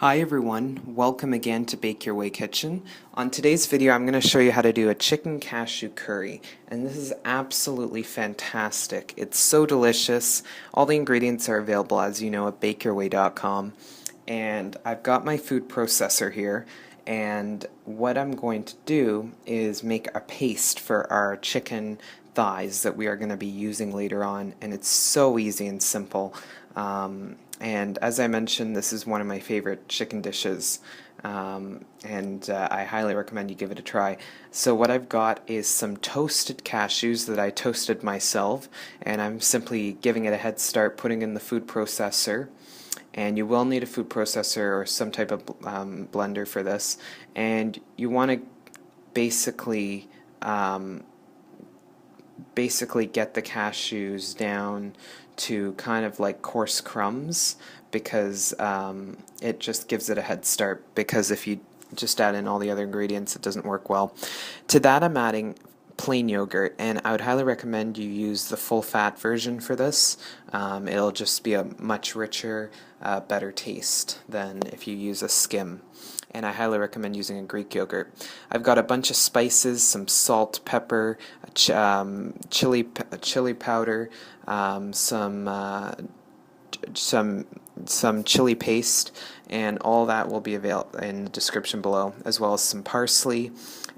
Hi everyone, welcome again to Bake Your Way Kitchen. On today's video I'm going to show you how to do a chicken cashew curry, and this is absolutely fantastic. It's so delicious. All the ingredients are available, as you know, at bakeyourway.com, and I've got my food processor here, and what I'm going to do is make a paste for our chicken thighs that we are going to be using later on, and it's so easy and simple. And as I mentioned, this is one of my favorite chicken dishes, and I highly recommend you give it a try. So what I've got is some toasted cashews that I toasted myself, and I'm simply giving it a head start, putting in the food processor. And you will need a food processor or some type of blender for this, and you want to basically get the cashews down to kind of like coarse crumbs, because it just gives it a head start, because if you just add in all the other ingredients it doesn't work well. To that I'm adding plain yogurt, and I would highly recommend you use the full fat version for this. It'll just be a much richer, better taste than if you use a skim. And I highly recommend using a Greek yogurt. I've got a bunch of spices, some salt, pepper, chili powder, some chili paste, and all that will be available in the description below, as well as some parsley.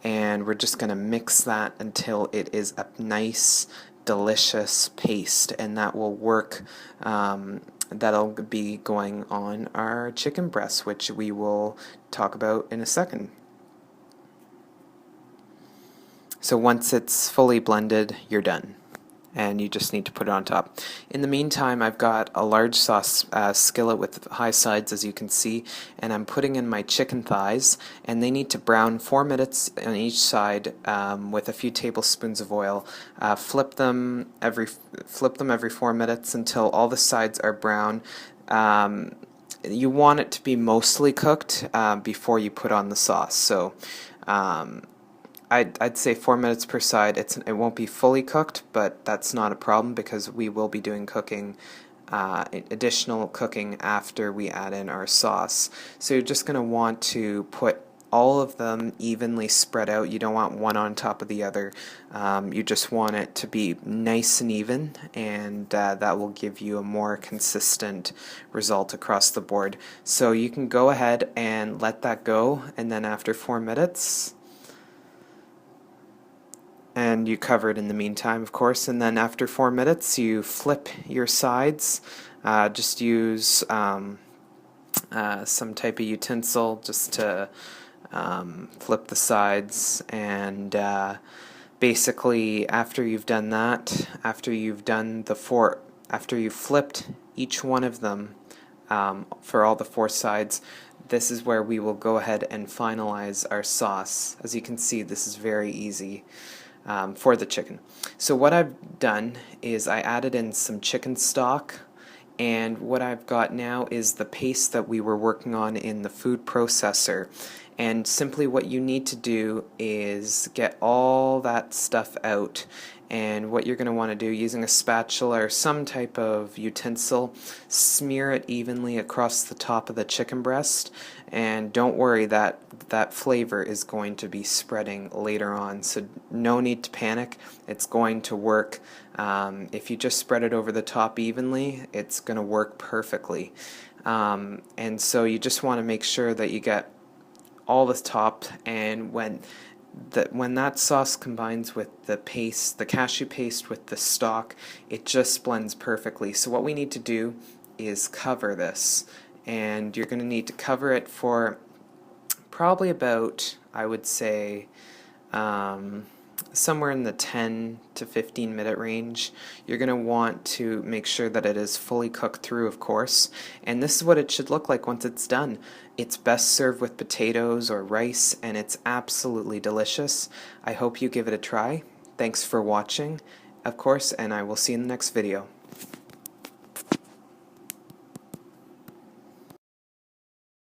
And we're just going to mix that until it is a nice, delicious paste, and that will work. That'll be going on our chicken breasts, which we will talk about in a second. So once it's fully blended, you're done, and you just need to put it on top. In the meantime, I've got a large sauce skillet with high sides, as you can see, and I'm putting in my chicken thighs, and they need to brown 4 minutes on each side with a few tablespoons of oil. Flip them every 4 minutes until all the sides are brown. You want it to be mostly cooked before you put on the sauce. So I'd say 4 minutes per side. It won't be fully cooked, but that's not a problem, because we will be doing additional cooking after we add in our sauce. So you're just going to want to put all of them evenly spread out. You don't want one on top of the other. You just want it to be nice and even, and that will give you a more consistent result across the board. So you can go ahead and let that go, and then after 4 minutes, and you cover it in the meantime, of course, and then after 4 minutes you flip your sides. Just use some type of utensil just to flip the sides, and basically after you've done that, after you've flipped each one of them for all the 4 sides, this is where we will go ahead and finalize our sauce. As you can see, this is very easy for the chicken. So what I've done is I added in some chicken stock, and what I've got now is the paste that we were working on in the food processor. And simply what you need to do is get all that stuff out, and what you're going to want to do, using a spatula or some type of utensil, smear it evenly across the top of the chicken breast, and don't worry, that flavor is going to be spreading later on, so no need to panic. It's going to work. If you just spread it over the top evenly, it's going to work perfectly. And so you just want to make sure that you get all the top, and when that sauce combines with the paste, the cashew paste with the stock, it just blends perfectly. So what we need to do is cover this, and you're going to need to cover it for probably about, I would say, somewhere in the 10 to 15 minute range. You're going to want to make sure that it is fully cooked through, of course, and this is what it should look like once it's done. It's best served with potatoes or rice, and it's absolutely delicious. I hope you give it a try. Thanks for watching, of course, and I will see you in the next video.